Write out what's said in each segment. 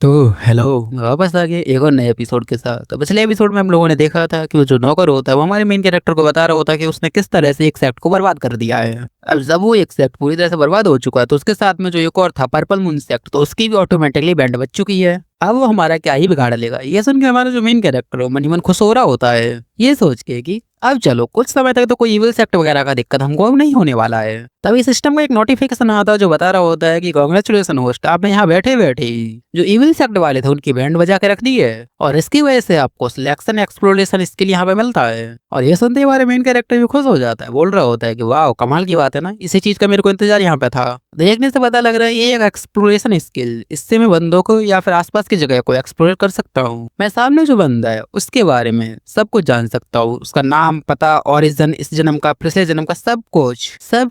तो हेलो, वापस आ गए एक और नए एपिसोड के साथ। तो पिछले एपिसोड में हम लोगों ने देखा था कि वो जो नौकर होता है वो हमारे मेन कैरेक्टर को बता रहा होता है कि उसने किस तरह से एक सेक्ट को बर्बाद कर दिया है। अब जब वो एक सेक्ट पूरी तरह से बर्बाद हो चुका है तो उसके साथ में जो एक और था पर्पल मून सेक्ट, तो उसकी भी ऑटोमेटिकली बैंड बज चुकी है। अब वो हमारा क्या ही बिगाड़ लेगा। ये सुन के हमारा जो मेन कैरेक्टर है मन ही मन खुश हो रहा होता है, ये सोच के कि अब चलो कुछ समय तक तो कोई इविल सेक्ट वगैरह का दिक्कत हमको अब नहीं होने वाला है। तभी सिस्टम का एक नोटिफिकेशन आता है जो बता रहा होता है कि कांग्रेचुलेसन होस्ट, आपने यहाँ बैठे बैठे ही जो इविल सेक्ट वाले थे उनकी बैंड बजा के रख दी है और इसकी वजह से आपको सिलेक्शन एक्सप्लोरेशन स्किल यहाँ पे मिलता है। और ये सुनते ही हमारे मेन कैरेक्टर भी खुश हो जाता है, बोल रहा होता है कि वाह कमाल की बात है ना, इसी चीज का मेरे को इंतजार यहाँ पे था। देखने से पता लग रहा है ये एक एक्सप्लोरेशन स्किल, इससे मैं बंदों को या फिर आसपास की जगह को एक्सप्लोर कर सकता हूँ। मैं सामने जो बंदा है उसके बारे में सब कुछ जान सकता हूँ, उसका नाम पता ओरिजिन, इस जन्म का पिछले जन्म का सब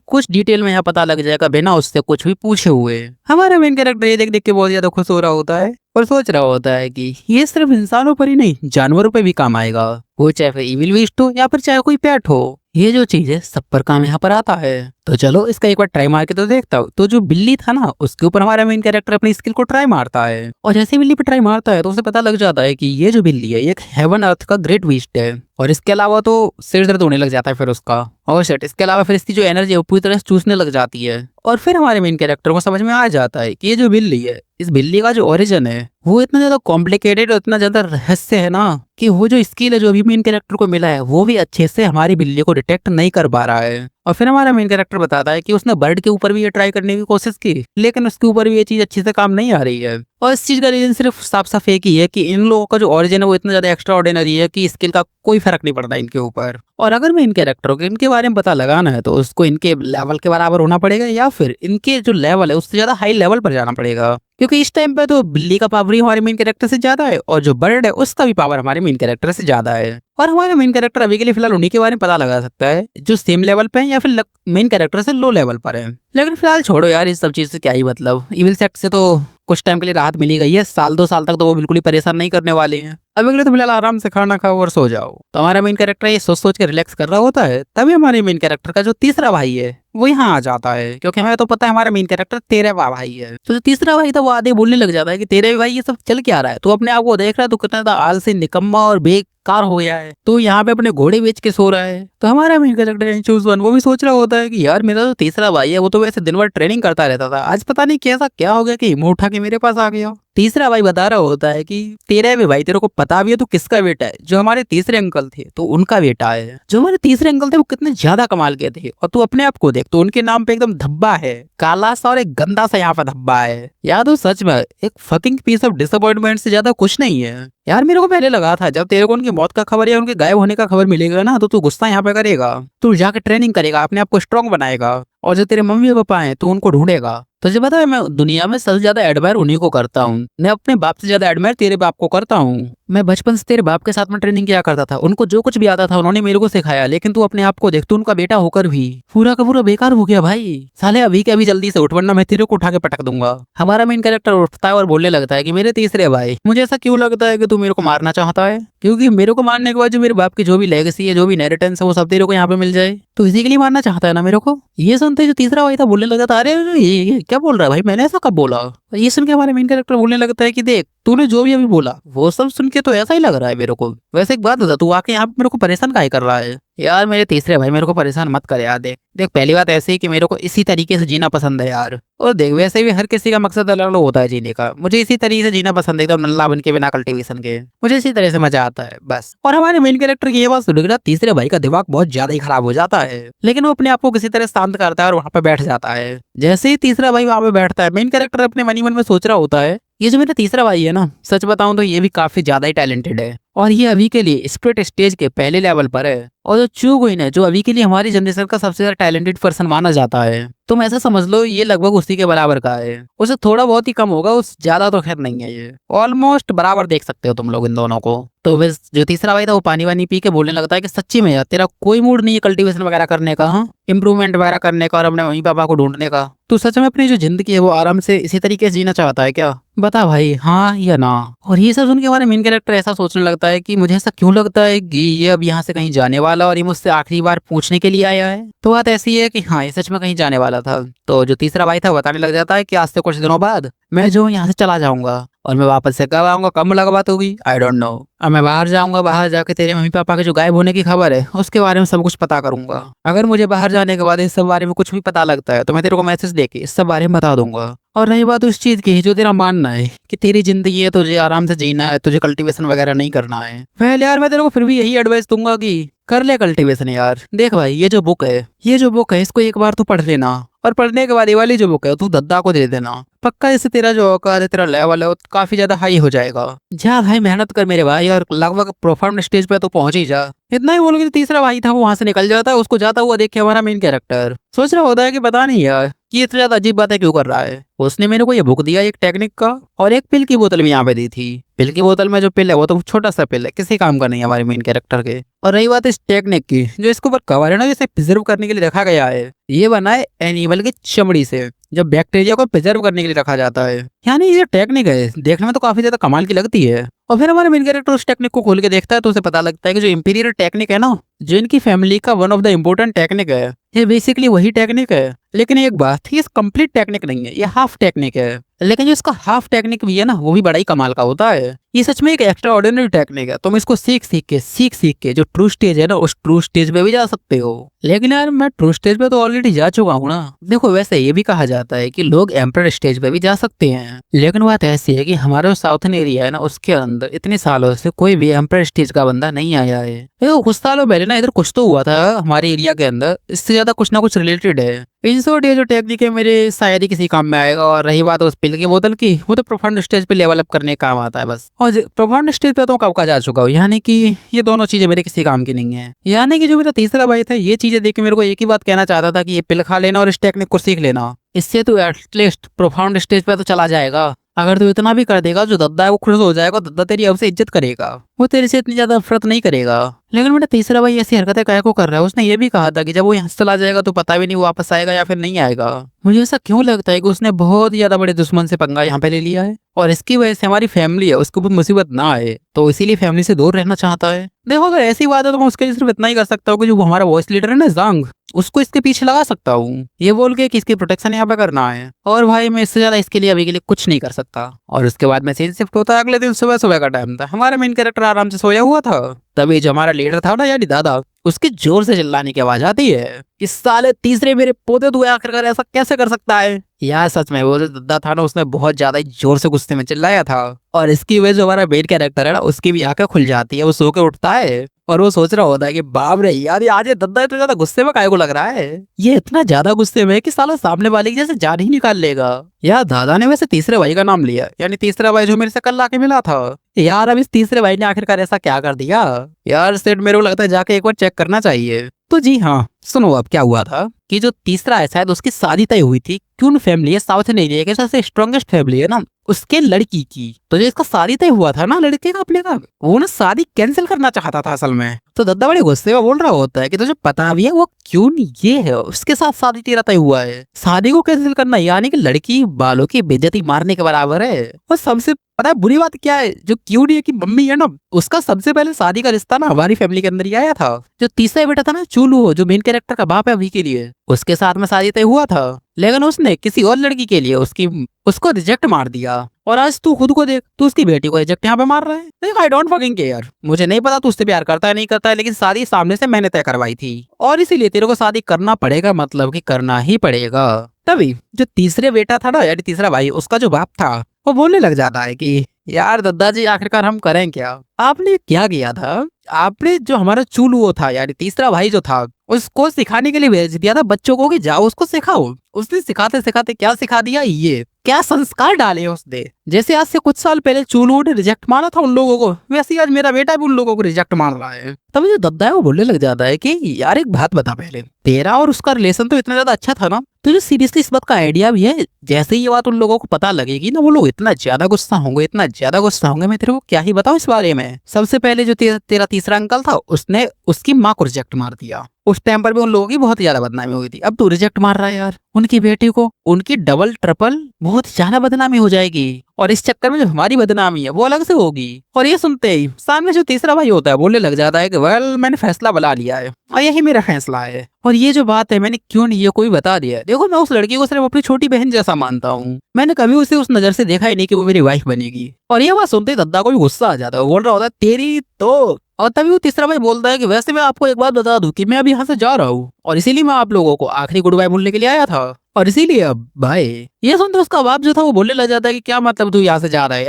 कुछ डिटेल में यहाँ पता लग जाएगा बिना उससे कुछ भी पूछे हुए। हमारा मेन कैरेक्टर ये देख देख के बहुत ज्यादा खुश हो रहा होता है और सोच रहा होता है कि ये सिर्फ इंसानों पर ही नहीं जानवरों पर भी काम आएगा, वो चाहे फिर इविल बीस्ट हो या फिर चाहे कोई पेट हो, ये जो चीज है सब पर काम यहाँ पर आता है। तो चलो इसका एक बार ट्राई मार के तो देखता हूँ। तो जो बिल्ली था ना उसके ऊपर हमारा मेन कैरेक्टर अपनी स्किल को ट्राई मारता है और जैसे बिल्ली पे ट्राई मारता है तो उसे पता लग जाता है कि ये जो बिल्ली है एक हेवन अर्थ का ग्रेट बीस्ट है। और इसके अलावा तो सिर दर्द होने लग जाता है फिर उसका, और शिट, इसके अलावा फिर इसकी जो एनर्जी है वो पूरी तरह से चूसने लग जाती है। और फिर हमारे मेन कैरेक्टर को समझ में आ जाता है कि ये जो बिल्ली है, इस बिल्ली का जो ओरिजिन है वो इतना ज्यादा कॉम्प्लिकेटेड और इतना ज्यादा रहस्य है ना कि वो जो स्किल है जो अभी मेन कैरेक्टर को मिला है वो भी अच्छे से हमारी बिल्ली को डिटेक्ट नहीं कर पा रहा है। और फिर हमारा मेन कैरेक्टर बताता है कि उसने बर्ड के ऊपर भी ये ट्राई करने की कोशिश की लेकिन उसके ऊपर भी ये चीज अच्छे से काम नहीं आ रही है। और इस चीज का रीजन सिर्फ साफ साफ एक ही है कि इन लोगों का जो ओरिजिन है वो इतना ज्यादा एक्स्ट्रा ऑर्डिनरी है कि स्किल का कोई फर्क नहीं पड़ता इनके ऊपर। और अगर मैं इन कैरेक्टरों के इनके बारे में पता लगाना है तो उसको इनके लेवल के बराबर होना पड़ेगा या फिर इनके जो लेवल है उससे ज्यादा हाई लेवल पर जाना पड़ेगा, क्योंकि इस टाइम पे तो बिल्ली का पावर ही हमारे मेन कैरेक्टर से ज्यादा है और जो बर्ड है उसका भी पावर हमारे मेन कैरेक्टर से ज्यादा है। और हमारे मेन कैरेक्टर अभी के लिए फिलहाल उन्हीं के बारे में पता लगा सकता है जो सेम लेवल पे है या फिर मेन कैरेक्टर से लो लेवल पर है। लेकिन फिलहाल छोड़ो यार, इस सब चीज से क्या ही मतलब। इविल सेक्ट से तो कुछ टाइम के लिए राहत मिली गई है, साल 2 साल तक तो वो बिल्कुल ही परेशान नहीं करने वाले हैं। अभी के लिए तो फिलहाल आराम से खाना खाओ और सो जाओ। तो हमारा मेन कैरेक्टर ये सोच सोच के रिलैक्स कर रहा होता है, तभी हमारे मेन कैरेक्टर का जो तीसरा भाई है वो यहाँ आ जाता है, क्योंकि हमें तो पता है हमारा मेन कैरेक्टर 13वां भाई है। तो जो तीसरा भाई था वो आधे बोलने लग जाता है कि तेरे भाई ये सब चल क्या रहा है, तू अपने आप को देख रहा है, तू कितना ज्यादा आलसी निकम्मा और बेकार हो गया है, तो यहाँ पे अपने घोड़े बेच के सो रहा है। तो हमारा मेन कैरेक्टर चूज वन वो भी सोच रहा होता है कि यार मेरा जो तीसरा भाई है वो तो वैसे दिन भर ट्रेनिंग करता रहता था, आज पता नहीं कैसा क्या हो गया कि हिम्मत उठा के मेरे पास आ गया। तीसरा भाई बता रहा होता है कि तेरा भी भाई, तेरे को पता भी है तो किसका बेटा है, जो हमारे तीसरे अंकल थे तो उनका बेटा है। जो हमारे तीसरे अंकल थे वो कितने ज्यादा कमाल के थे और तू अपने आप को देख तो उनके नाम पे एकदम धब्बा है, काला सा और एक गंदा सा यहाँ पे धब्बा है। यार तो सच में एक फकिंग पीस ऑफ डिसअपॉइंटमेंट से ज्यादा कुछ नहीं है। यार मेरे को पहले लगा था जब तेरे को उनकी मौत का खबर या उनके गायब होने का खबर मिलेगा ना तो तू गुस्सा यहाँ पे करेगा, तू जाकर ट्रेनिंग करेगा, अपने आप को स्ट्रॉन्ग बनाएगा और जो तेरे मम्मी पापा हैं तो उनको ढूंढेगा। तुझे पता है मैं दुनिया में सबसे ज्यादा एडमायर उन्हीं को करता हूँ, मैं अपने बाप से ज्यादा एडमायर तेरे बाप को करता हूँ। मैं बचपन से तेरे बाप के साथ में ट्रेनिंग किया करता था, उनको जो कुछ भी आता था उन्होंने मेरे को सिखाया, लेकिन तू अपने आप को देख, तू उनका बेटा होकर भी पूरा का पूरा बेकार हो गया भाई। साले अभी के अभी जल्दी से उठ वरना मैं तेरे को उठा के पटक दूंगा। हमारा मेन कैरेक्टर उठता है और बोलने लगता है कि मेरे तीसरे भाई, मुझे ऐसा क्यों लगता है कि तू मेरे को मारना चाहता है, क्योंकि मेरे को मारने के बाद जो मेरे बाप की जो भी लेगेसी है, जो भी इनहेरिटेंस है वो सब तेरे को यहाँ पे मिल जाए, तो इसी के लिए मारना चाहता है ना मेरे को। ये सुनते जो तीसरा भाई था बोलने लगा था, अरे ये क्या बोल रहा है भाई, मैंने ऐसा कब बोला। ये सुन के हमारे मेन कैरेक्टर बोलने लगता है कि देख तूने जो भी अभी बोला वो सब सुन के तो ऐसा ही लग रहा है मेरे को। वैसे एक बात बता, तू आके यहाँ पे मेरे को परेशान काहे कर रहा है। यार मेरे तीसरे भाई मेरे को परेशान मत कर यार। देख देख पहली बात ऐसे ही कि मेरे को इसी तरीके से जीना पसंद है यार, और देख वैसे भी हर किसी का मकसद अलग अलग होता है जीने का, मुझे इसी तरीके से जीना पसंद है, एकदम नल्ला बन के बिना कल्टीवेशन के, मुझे इसी तरह से मजा आता है बस। और हमारे मेन कैरेक्टर की ये बात सुनकर तीसरे भाई का दिमाग बहुत ज्यादा ही खराब हो जाता है, लेकिन वो अपने आप को किसी तरह शांत करता है और वहां पे बैठ जाता है। जैसे ही तीसरा भाई वहां पे बैठता है मेन कैरेक्टर अपने मन ही मन में सोच रहा होता है, ये जो मेरा तीसरा भाई है ना, सच बताऊं तो ये भी काफी ज्यादा ही टैलेंटेड है और ये अभी के लिए स्प्लिट स्टेज के पहले लेवल पर है, और जो चू गुइन है जो अभी के लिए हमारी जनरेशन का सबसे ज्यादा टैलेंटेड पर्सन माना जाता है, तुम ऐसा समझ लो ये लगभग उसी के बराबर का है, उसे थोड़ा बहुत ही कम होगा, उस ज्यादा तो खैर नहीं है, ये ऑलमोस्ट बराबर देख सकते हो तुम लोग इन दोनों को। तो बस जो तीसरा भाई था वो पानी वानी पी के बोलने लगता है कि सच्ची में यार तेरा कोई मूड नहीं है कल्टीवेशन वगैरह करने का, हाँ इंप्रूवमेंट वगैरह करने का और अपने मम्मी पापा को ढूंढने का, तू सच में अपनी जो जिंदगी है वो आराम से इसी तरीके से जीना चाहता है क्या, बता भाई हाँ या ना। और ये सब सुन के हमारे मेन कैरेक्टर ऐसा सोचने लगता लगता है कि मुझे ऐसा क्यों लगता है कि ये अब यहाँ से कहीं जाने वाला और ये मुझसे आखिरी बार पूछने के लिए आया है। तो बात ऐसी है कि हाँ, ये सच में कहीं जाने वाला था। तो जो तीसरा भाई था बताने लग जाता है कि आज से कुछ दिनों बाद मैं जो यहाँ से चला जाऊंगा और मैं वापस से कब आऊंगा, कब मुलाकात होगी, आई डोंट नो। अब मैं बाहर जाऊंगा, बाहर जाके तेरे मम्मी पापा के जो गायब होने की खबर है उसके बारे में सब कुछ पता करूंगा। अगर मुझे बाहर जाने के बाद इस सब बारे में कुछ भी पता लगता है तो मैं तेरे को मैसेज देके इस सब बारे में बता दूंगा। और रही बात उस चीज की जो तेरा मानना है कि तेरी जिंदगी है, तुझे आराम से जीना है, तुझे कल्टीवेशन वगैरह नहीं करना है, पहले यार मैं तेरे को फिर भी यही एडवाइस दूंगा कि कर ले कल्टीवेशन यार। देख भाई, ये जो बुक है इसको एक बार तू पढ़ लेना और पढ़ने के बाद ये वाली जो बुक है तू दद्दा को दे देना। पक्का इससे तेरा जो औकात है, तेरा लेवल है, वो काफी ज्यादा हाई हो जाएगा। जा भाई मेहनत कर मेरे भाई और लगभग प्रोफाउंड स्टेज पे तो पहुंच ही जा। इतना ही बोल के तीसरा भाई था वो वहां से निकल जाता है। उसको जाता हुआ देख के हमारा मेन कैरेक्टर सोच रहा होता है कि पता नहीं यार कि इतनी ज्यादा अजीब बातें क्यों कर रहा है। उसने मेरे को ये बुक दिया एक टेक्निक का और एक पिल की बोतल भी यहाँ पे दी थी। पिल की बोतल में जो पिल है वो तो छोटा सा पिल है, किसी काम का नहीं है हमारे मेन कैरेक्टर के। और रही बात इस टेक्निक की, जो इसके ऊपर कवर है ना, जिसे प्रिजर्व करने के लिए रखा गया है, ये बना है एनिमल की चमड़ी से, जब बैक्टीरिया को प्रिजर्व करने के लिए रखा जाता है। यानी ये टेक्निक है देखने में तो काफी ज्यादा कमाल की लगती है। और फिर हमारे मेन कैरेक्टर उस टेक्निक को खोल के देखता है तो उसे पता लगता है कि जो इंपीरियर टेक्निक है ना, जो इनकी फैमिली का one of the important technique है, ये बेसिकली वही टेक्निक है। लेकिन एक बात, ये कंप्लीट टेक्निक नहीं है, ये हाफ टेक्निक है। लेकिन जो इसका हाफ टेक्निक भी है ना, वो भी बड़ा ही कमाल का होता है। ये सच में एक एक्स्ट्रा ऑर्डिनरी टेक्निक है। तुम इसको सीख सीख के जो ट्रू स्टेज है ना, उस ट्रू स्टेज पे भी जा सकते हो। लेकिन यार मैं ट्रू स्टेज पे तो ऑलरेडी जा चुका हूँ ना। देखो वैसे ये भी कहा जाता है कि लोग एम्परर स्टेज पे भी जा सकते हैं, लेकिन बात ऐसी है कि हमारा जो साउथर्न एरिया है ना, उसके अंदर इतने सालों से कोई भी एम्परर स्टेज का बंदा नहीं आया है। देखो कुछ सालों पहले ना इधर कुछ तो हुआ था हमारे एरिया के अंदर, इससे ज्यादा कुछ ना कुछ रिलेटेड है। इन शॉर्ट ये जो टेक्निक है मेरे शायद ही किसी काम में आएगा। और रही बात उस पिल की बोतल की, वो तो प्रोफाउंड स्टेज पे लेवल अप करने का काम आता है बस। और प्रोफाउंड स्टेज पे तो कब का जा चुका हूँ, यानी कि ये दोनों चीजें मेरे किसी काम की नहीं है। यानी कि जो मेरा तीसरा भाई था, ये चीजें देख के मेरे को एक ही बात कहना चाहता था कि ये पिल खा लेना और इस टेक्निक को सीख लेना, इससे तो एटलीस्ट प्रोफाउंड स्टेज पे तो चला जाएगा। अगर तू इतना भी कर देगा, जो दद्दा है वो खुश हो जाएगा, दद्दा तेरी अब से इज्जत करेगा, वो तेरे से इतनी ज्यादा नफरत नहीं करेगा। लेकिन मेरा तीसरा भाई ऐसी हरकतें काहे को कर रहा है। उसने ये भी कहा था कि जब वो यहाँ से चला जाएगा तो पता भी नहीं वो वापस आएगा या फिर नहीं आएगा। मुझे ऐसा क्यों लगता है कि उसने बहुत ज्यादा बड़े दुश्मन से पंगा यहाँ पे ले लिया है और इसकी वजह से हमारी फैमिली है उसको बहुत मुसीबत ना आए, तो इसीलिए फैमिली से दूर रहना चाहता है। देखो अगर ऐसी बात है तो मैं उसके लिए सिर्फ इतना ही कर सकता हूँ कि जो हमारा वॉइस लीडर है ना जांग, उसको इसके पीछे लगा सकता हूँ, ये बोल के कि इसकी प्रोटेक्शन यहाँ पे करना है। और भाई मैं इससे ज्यादा इसके लिए अभी के लिए कुछ नहीं कर सकता। और उसके बाद में सीन शिफ्ट होता है अगले दिन सुबह सुबह का टाइम था। हमारा मेन कैरेक्टर आराम से सोया हुआ था, तभी जो हमारा लीडर था ना यानी दादा, उसकी जोर से चिल्लाने की आवाज आती है, इस साले तीसरे मेरे पोते तू आखिरकार ऐसा कैसे कर सकता है। यार सच में वो जो दादा था ना, उसने बहुत ज्यादा जोर से गुस्से में चिल्लाया था और इसकी वजह से हमारा मेन कैरेक्टर है ना, उसकी भी आंखें खुल जाती है। वो सो के उठता है और वो सोच रहा होता है कि बाप रे यार, ये आज ये दद्दा इतना ज्यादा गुस्से में काहे को लग रहा है। ये इतना ज्यादा गुस्से में कि साला सामने वाले की जैसे जान ही निकाल लेगा। यार दादा ने वैसे तीसरे भाई का नाम लिया, यानी तीसरा भाई जो मेरे से कल आके मिला था। यार अब इस तीसरे भाई ने आखिरकार ऐसा क्या कर दिया यार, सेट मेरे को लगता है जाके एक बार चेक करना चाहिए। तो जी हाँ, सुनो अब क्या हुआ था कि जो तीसरा है शायद उसकी शादी तय हुई थी। क्यों फैमिली है साउथ एरिया के सबसे स्ट्रॉन्गेस्ट फैमिली है ना, उसके लड़की की। तो जो इसका शादी तय हुआ था ना लड़के का अपने का, वो ना शादी कैंसिल करना चाहता था असल में। तो दद्दा बड़े गुस्से में बोल रहा होता है कि तुझे पता भी है वो क्यों नहीं, ये है उसके साथ शादी तेरा तय हुआ है। शादी को कैंसिल करना यानी कि लड़की बालों की बेइज्जती मारने के बराबर है। और सबसे पता है बुरी बात क्या है, जो क्यों नहीं है कि मम्मी है ना, उसका सबसे पहले शादी का रिश्ता ना हमारी फैमिली के अंदर ही आया था। जो तीसरा बेटा था ना चूलू, जो मेन कैरेक्टर का बाप है अभी के लिए, उसके साथ में शादी तय हुआ था, लेकिन उसने किसी और लड़की के लिए उसको रिजेक्ट मार दिया। और आज तू खुद को देख, तू उसकी बेटी को रिजेक्ट यहाँ पे मार रहा है। देख आई डोंट फकिंग केयर, मुझे नहीं पता तू उससे प्यार करता है नहीं करता है, लेकिन शादी सामने से मैंने तय करवाई थी और इसीलिए तेरे को शादी करना पड़ेगा, मतलब कि करना ही पड़ेगा। तभी जो तीसरे बेटा था ना यानी तीसरा भाई, उसका जो बाप था वो बोलने लग जाता है कि यार दादाजी आखिरकार हम करें क्या। आपने क्या किया था, आपने जो हमारा चूलू वो था यानी तीसरा भाई जो था, उसको सिखाने के लिए भेज दिया था बच्चों को कि जाओ उसको सिखाओ। उसने सिखाते सिखाते क्या सिखा दिया, ये क्या संस्कार डाले उसने। जैसे आज से कुछ साल पहले चूलू ने रिजेक्ट मारा था उन लोगों को, वैसे ही आज मेरा बेटा भी उन लोगों को रिजेक्ट मार रहा है। तभी जो दद्दा है वो बोलने लग जाता है कि यार एक बात बता, पहले तेरा और उसका रिलेशन तो इतना ज्यादा अच्छा था ना, तुझे सीरियसली इस बात का आइडिया भी है जैसे ही ये बात उन लोगों को पता लगेगी ना, वो लोग इतना ज्यादा गुस्सा होंगे, इतना ज्यादा गुस्सा होंगे, मैं तेरे को क्या ही बताऊं इस बारे में। सबसे पहले जो तेरा तीसरा अंकल था, उसने उसकी माँ को रिजेक्ट मार दिया। उस टाइम पर भी उन लोगों की बहुत ज्यादा बदनामी हुई थी। अब तू रिजेक्ट मार रहा है यार उनकी बेटी को, उनकी डबल ट्रिपल बहुत ज्यादा बदनामी हो जाएगी। और इस चक्कर में जो हमारी बदनामी है वो अलग से होगी। और ये सुनते ही सामने जो तीसरा भाई होता है बोलने लग जाता है कि वेल मैंने फैसला बना लिया है और यही मेरा फैसला है। और ये जो बात है मैंने क्यों नहीं ये कोई बता दिया। देखो मैं उस लड़की को सिर्फ अपनी छोटी बहन जैसा मानता हूँ, मैंने कभी उसे उस नजर से देखा ही नहीं कि वो मेरी वाइफ बनेगी। और ये बात सुनते ही दद्दा को भी गुस्सा आ जाता है, वो बोल रहा होता है तेरी तो। और तभी वो तीसरा भाई बोलता है कि वैसे मैं आपको एक बात बता दूं कि मैं अभी यहाँ से जा रहा हूँ और इसीलिए मैं आप लोगों को आखिरी गुड बाय बोलने के लिए आया था और इसीलिए अब भाई। ये सुनते उसका बाप जो था वो बोलने लग जाता है कि क्या मतलब तू यहाँ से जा रहा है,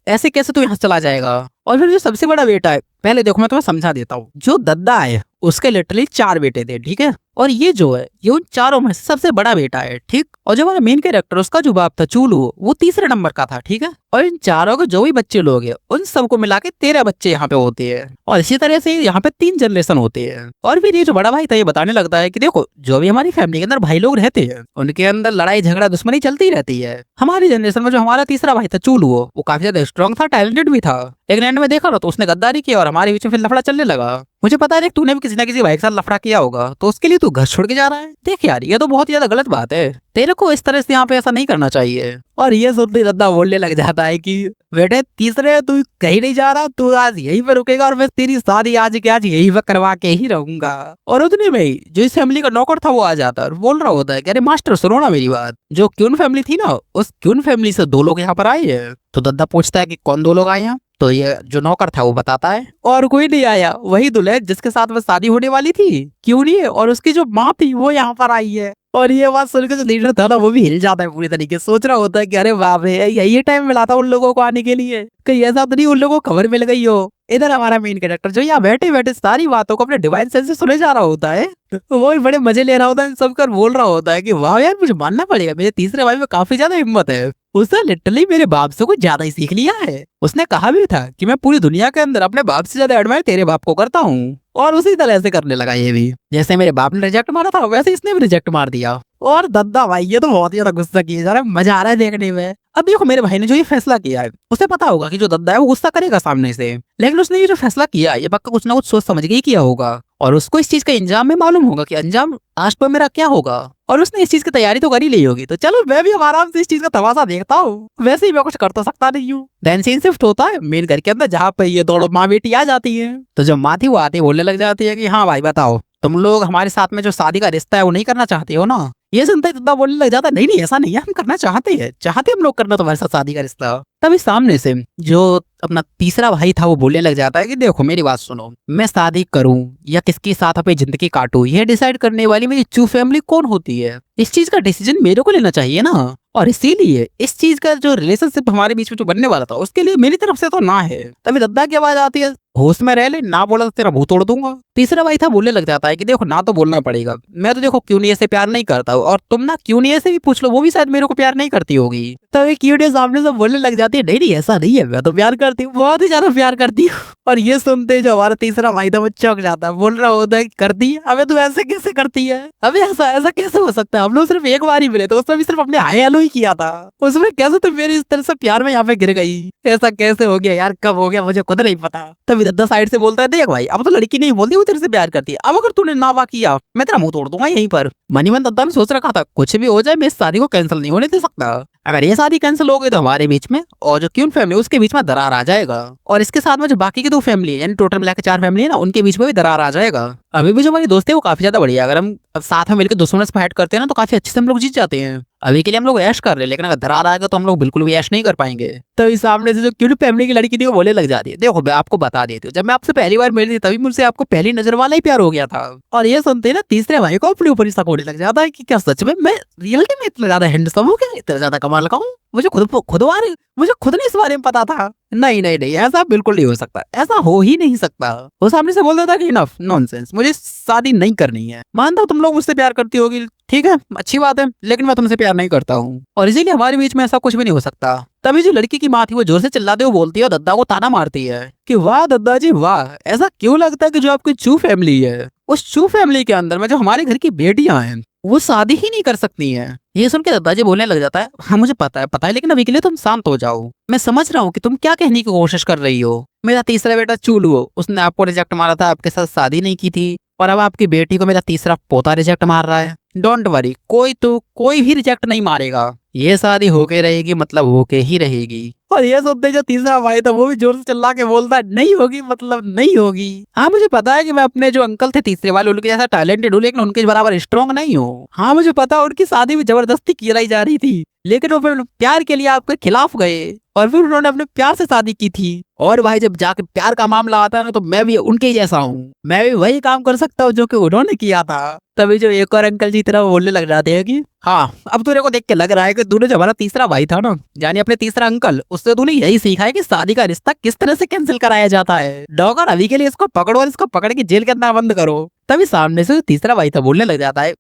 ऐसे कैसे तू यहाँ से चला जाएगा। और फिर जो सबसे बड़ा बेटा है, पहले देखो मैं तुम्हें समझा देता हूँ, जो दद्दा है उसके लिटरली 4 बेटे थे, ठीक है। और ये जो है ये उन चारों में सबसे बड़ा बेटा है, ठीक। और जो हमारा मेन कैरेक्टर उसका जो बाप था चूलू वो तीसरे नंबर का था, ठीक है। और इन चारों के जो भी बच्चे लोग हैं उन सबको मिला के 13 बच्चे यहाँ पे होते हैं। और इसी तरह से यहाँ पे 3 जनरेशन होते हैं। और फिर ये जो बड़ा भाई था ये बताने लगता है कि देखो जो भी हमारी फैमिली के अंदर भाई लोग रहते हैं उनके अंदर लड़ाई झगड़ा दुश्मनी चलती रहती है। हमारी जनरेशन में जो हमारा तीसरा भाई था चूलू वो काफी ज्यादा स्ट्रॉन्ग था, टैलेंटेड भी था, लेकिन एंड में देखा ना तो उसने गद्दारी की और हमारे बीच में फिर लफड़ा चलने लगा। मुझे पता है तूने भी किसी ना किसी भाई के साथ लफड़ा किया होगा तो उसके लिए तू घर छोड़ के जा रहा है। देख यार ये तो बहुत ज्यादा गलत बात है, तेरे को इस तरह से यहाँ पे ऐसा नहीं करना चाहिए। और ये सुनते दद्दा बोलने लग जाता है कि बेटे तीसरे तू कहीं नहीं जा रहा, तू आज यहीं पे रुकेगा और मैं तेरी शादी आज के आज यहीं पे करवा के ही रहूंगा। और उतने में जो इस फैमिली का नौकर था वो आ जाता है और बोल रहा होता है कि अरे मास्टर सुनो ना मेरी बात, जो क्यून फैमिली थी ना उस क्यून फैमिली से 2 लोग यहाँ पर आए हैं। तो दद्दा पूछता है कि कौन 2 लोग आए हैं। तो ये जो नौकर था वो बताता है और कोई नहीं आया, वही दुल्हन जिसके साथ वो शादी होने वाली थी क्यों नहीं है और उसकी जो माँ थी वो यहाँ पर आई है। और ये बात सुनकर जो लीडर था ना वो भी हिल जाता है पूरी तरीके से, सोच रहा होता है कि अरे बाप रे यही टाइम मिला था उन लोगों को आने के लिए, कहीं ऐसा तो नहीं उन लोगों को खबर मिल गई हो। इधर हमारा मेन कैरेक्टर जो यहाँ बैठे बैठे सारी बातों को अपने डिवाइन सेंस से सुने जा रहा होता है, वो भी बड़े मजे ले रहा होता है, सबकर बोल रहा होता है कि वाह यार मुझे मानना पड़ेगा मेरे तीसरे भाई में काफी ज्यादा हिम्मत है, उसने लिटरली मेरे बाप से कुछ ज्यादा ही सीख लिया है। उसने कहा भी था कि मैं पूरी दुनिया के अंदर अपने बाप से ज्यादा एडमायर तेरे बाप को करता हूँ। और उसी तरह से करने लगा ये भी, जैसे मेरे बाप ने रिजेक्ट मारा था वैसे इसने भी रिजेक्ट मार दिया। और दद्दा भाई ये तो बहुत ही ज्यादा गुस्सा किया जा रहा है, मजा आ रहा है देखने में। अब देखो मेरे भाई ने जो ये फैसला किया है उसे पता होगा कि जो दद्दा है वो गुस्सा करेगा सामने से, लेकिन उसने ये जो फैसला किया ये पक्का कुछ ना कुछ सोच समझ के ही किया होगा और उसको इस चीज का अंजाम में मालूम होगा कि अंजाम लास्ट पर मेरा क्या होगा। और उसने इस चीज की तैयारी तो कर ही ली होगी, तो चलो मैं भी अब आराम से इस चीज का तमाशा देखता हूँ, वैसे ही मैं कुछ कर तो सकता नहीं हूँ। देन सीन शिफ्ट होता है मेन घर के अंदर जहाँ पे ये दोनों माँ बेटी आ जाती है। तो जब माँ थी वो आती बोलने लग जाती है कि हाँ भाई बताओ तुम लोग हमारे साथ में जो शादी का रिश्ता है वो नहीं करना चाहते हो ना। ये सुनते ही बोलने लग जाता है नहीं नहीं ऐसा नहीं है, हम करना चाहते हैं, चाहते हम लोग करना तुम्हारे साथ शादी का रिश्ता। तभी सामने से जो अपना तीसरा भाई था वो बोलने लग जाता है कि देखो मेरी बात सुनो, मैं शादी करूं या किसके साथ अपनी जिंदगी काटूं ये डिसाइड करने वाली मेरी ट्रू फैमिली कौन होती है, इस चीज का डिसीजन मेरे को लेना चाहिए ना। और इसीलिए इस चीज का जो रिलेशनशिप हमारे बीच में जो बनने वाला था उसके लिए मेरी तरफ से तो ना है। तभी दद्दा की आवाज आती है होश में रह ले, ना बोला तो तेरा मुंह तोड़ दूंगा। तीसरा भाई था बोलने लग जाता है कि देखो ना तो बोलना पड़ेगा, मैं तो देखो क्यों नहीं ऐसे प्यार नहीं करता हूँ और तुम ना क्यों नहीं ऐसे भी पूछ लो वो भी शायद मेरे को प्यार नहीं करती होगी। तभी क्यों नहीं सामने से बोलने लग जाती है नहीं नहीं ऐसा नहीं है, मैं तो प्यार करती हूँ, बहुत ही ज्यादा प्यार करती हूँ। और ये सुनते जो हमारा तीसरा भाई था वो चौंक जाता है, बोल रहा होता है करती है, अबे तू ऐसे कैसे करती है, अबे ऐसा ऐसा कैसे हो सकता है, हम लोग सिर्फ एक बार ही मिले तो उसमें भी सिर्फ अपने हाय हेलो ही किया था, उसमें कैसे तुम मेरी इस तरह से प्यार में यहाँ पे गिर गई, ऐसा कैसे हो गया यार, कब हो गया मुझे खुद नहीं पता। तभी दद्दा साइड से बोलता है देख भाई अब तो लड़की नहीं बोलती वो तेरे से प्यार करती है, अब अगर तूने नावा किया मैं तेरा मुंह तोड़ दूंगा यहीं पर। मनी मन दद्दा ने सोच रखा था कुछ भी हो जाए मैं इस शादी को कैंसिल नहीं होने दे सकता, अगर ये शादी कैंसिल हो गई तो हमारे बीच में और जो क्यून फैमिली उसके बीच में दरार आ जाएगा और इसके साथ में जो बाकी की 2 फैमिली है यानी टोटल मिला के 4 फैमिली है ना उनके बीच में भी दरार आ जाएगा। अभी भी जो हमारी दोस्त है वो काफी ज्यादा बढ़िया, अगर हम अब साथ में मिलकर दुश्मन से फाइट करते हैं ना तो काफी अच्छे से हम लोग जीत जाते हैं। अभी के लिए हम लोग ऐश कर रहे हैं लेकिन अगर दरार आएगा तो हम लोग बिल्कुल भी ऐश नहीं कर पाएंगे। तो इस सामने से जो क्यूट फैमिली की लड़की थी वो बोलने लग जाती है देखो मैं आपको बता देती हूँ जब मैं आपसे पहली बार मिली थी तभी मुझसे आपको पहली नजर वाला ही प्यार हो गया था। और ये सुनते ना तीसरे भाई को अपने ऊपर ही शक होने लग जाता है कि क्या सच में मैं रियलिटी में इतना ज्यादा हैंडसम हूँ, क्या इतना ज्यादा कमाल का हूँ, मुझे खुद नहीं इस बारे में पता था। नहीं नहीं नहीं ऐसा बिल्कुल नहीं हो सकता, ऐसा हो ही नहीं सकता। वो सामने से बोल देता कि इनफ नॉनसेंस, मुझे शादी नहीं करनी है, मानता हूँ तुम लोग मुझसे प्यार करती होगी ठीक है अच्छी बात है लेकिन मैं तुमसे प्यार नहीं करता हूँ और इसीलिए हमारे बीच में ऐसा कुछ भी नहीं हो सकता। तभी जो लड़की की माँ थी वो जोर से चिल्लाते हुए बोलती है और दद्दा को ताना मारती है कि वाह दद्दा जी वाह, ऐसा क्यों लगता है कि जो आपकी ट्रू फैमिली है उस ट्रू फैमिली के अंदर में जो हमारे घर की बेटियां हैं वो शादी ही नहीं कर सकती हैं। ये सुन के दादाजी बोलने लग जाता है हाँ मुझे पता है लेकिन अभी के लिए तुम शांत हो जाओ, मैं समझ रहा हूँ कि तुम क्या कहने की कोशिश कर रही हो। मेरा तीसरा बेटा चूलू हो उसने आपको रिजेक्ट मारा था, आपके साथ शादी नहीं की थी और अब आपकी बेटी को मेरा तीसरा पोता रिजेक्ट मार रहा है, डोंट वरी, कोई भी रिजेक्ट नहीं मारेगा, ये शादी होके रहेगी, मतलब होके ही रहेगी। और ये सुनते जो तीसरा भाई था वो भी जोर से चिल्ला के बोलता है नहीं होगी, मतलब नहीं होगी। हाँ मुझे पता है कि मैं अपने जो अंकल थे तीसरे वाले उनके जैसा टैलेंटेड हूँ, लेकिन उनके बराबर स्ट्रॉन्ग नहीं हूँ। हाँ मुझे पता है उनकी शादी में जबरदस्ती की जा रही थी, लेकिन वो फिर प्यार के लिए आपके खिलाफ गए और फिर उन्होंने अपने प्यार से शादी की थी। और भाई जब जाके प्यार का मामला आता है ना, तो मैं भी उनके ही जैसा हूँ, मैं भी वही काम कर सकता हूँ जो कि उन्होंने किया था। तभी जो एक और अंकल जी तरह बोलने लग जाते हैं कि हाँ अब तूने को देख के लग रहा है कि तूने जो हमारा तीसरा भाई था ना, यानी अपने तीसरा अंकल, उससे तूने यही सीखा है कि शादी का रिश्ता किस तरह से कैंसिल कराया जाता है। डॉगर अभी के लिए इसको पकड़ो और इसको पकड़ के जेल के अंदर बंद करो। तभी सामने से तीसरा भाई था बोलने लग जाता है